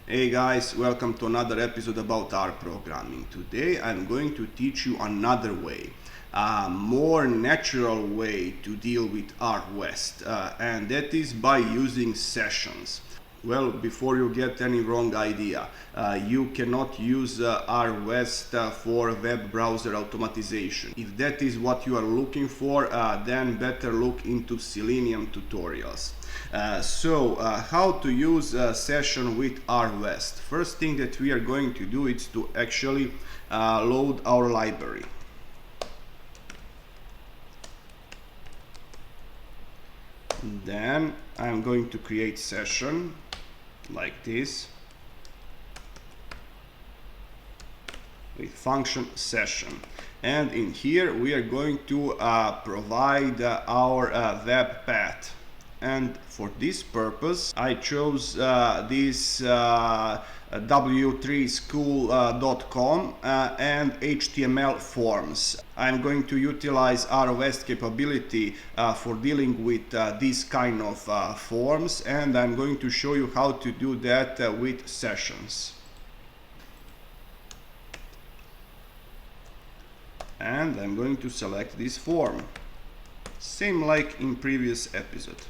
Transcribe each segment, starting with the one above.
Hey guys, welcome to another episode about R programming. Today I'm going to teach you another way, a more natural way to deal with RVest, and that is by using sessions. Well, before you get any wrong idea, you cannot use RVest for web browser automatization. If that is what you are looking for, then better look into Selenium tutorials. How to use a session with RVest? First thing that we are going to do is to actually load our library. Then I'm going to create session like this with function session, and in here we are going to provide our web path. And for this purpose I chose this w3school.com and HTML forms. I'm going to utilize RVest capability for dealing with this kind of forms, and I'm going to show you how to do that with sessions. And I'm going to select this form, same like in previous episode.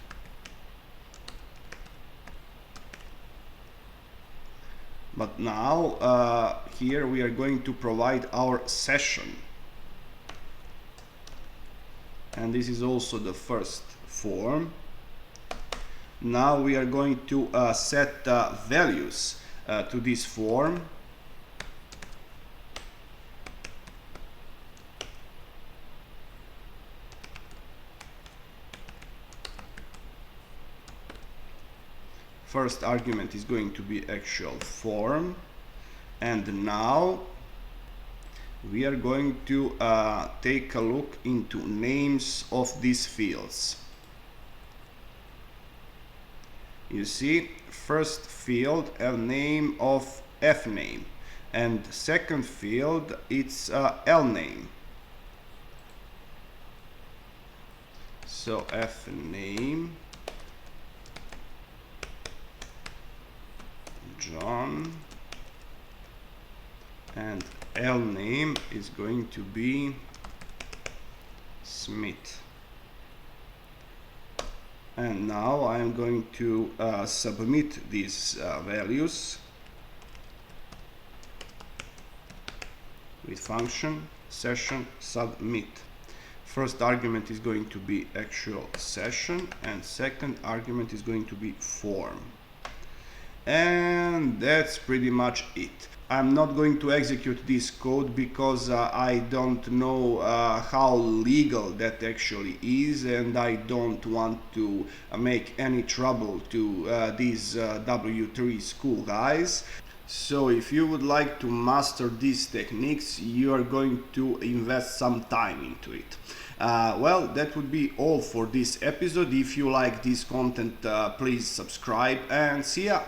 But now here we are going to provide our session, and this is also the first form. Now we are going to set values to this form. First argument is going to be actual form, and now we are going to take a look into names of these fields. You see, first field a name of f name, and second field it's l name. So f name John, and L name is going to be Smith. And now I'm going to submit these values with function session submit. First argument is going to be actual session, and second argument is going to be form. And that's pretty much it. I'm not going to execute this code because I don't know how legal that actually is, and I don't want to make any trouble to these W3 school guys. So if you would like to master these techniques, you are going to invest some time into it. Well, that would be all for this episode. If you like this content, please subscribe, and see ya!